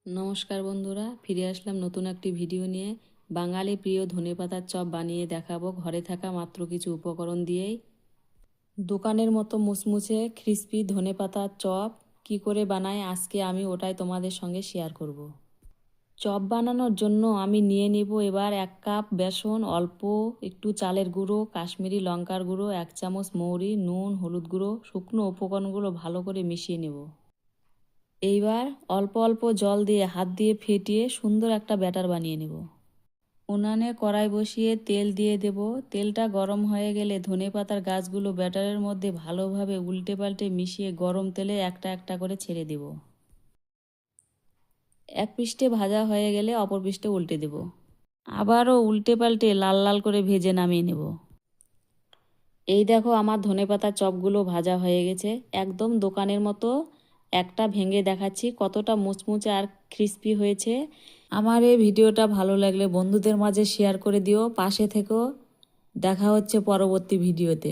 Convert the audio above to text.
নমস্কার বন্ধুরা, ফিরে আসলাম নতুন একটি ভিডিও নিয়ে। বাঙালি প্রিয় ধনেপাতার চপ বানিয়ে দেখাবো ঘরে থাকা মাত্র কিছু উপকরণ দিয়েই। দোকানের মতো মুচমুচে ক্রিস্পি ধনেপাতার চপ কি করে বানায় আজকে আমি ওটাই তোমাদের সঙ্গে শেয়ার করব। চপ বানানোর জন্য আমি নিয়ে নিব এবার 1 কাপ বেসন, অল্প একটু চালের গুঁড়ো, কাশ্মীরি লঙ্কার গুঁড়ো, 1 চামচ মৌরি, নুন, হলুদ গুঁড়ো, শুকনো উপকরণগুলো ভালো করে মিশিয়ে নেব। এইবার অল্প অল্প জল দিয়ে হাত দিয়ে ফেটিয়ে সুন্দর একটা ব্যাটার বানিয়ে নেব। উনানে কড়াই বসিয়ে তেল দিয়ে দেব। তেলটা গরম হয়ে গেলে ধনেপাতার গাছগুলো ব্যাটারের মধ্যে ভালোভাবে উল্টে পাল্টে মিশিয়ে গরম তেলে একটা একটা করে ছেড়ে দেব। এক পৃষ্ঠে ভাজা হয়ে গেলে অপর পৃষ্ঠে উল্টে দেব। আবারও উল্টে পাল্টে লাল লাল করে ভেজে নামিয়ে নেব। এই দেখো আমার ধনেপাতার চপগুলো ভাজা হয়ে গেছে, একদম দোকানের মতো। একটা ভেঙে দেখাচ্ছি কতটা মুচমুচে আর ক্রিস্পি হয়েছে। আমার এই ভিডিওটা ভালো লাগলে বন্ধুদের মাঝে শেয়ার করে দিও, পাশে থেকো। দেখা হচ্ছে পরবর্তী ভিডিওতে।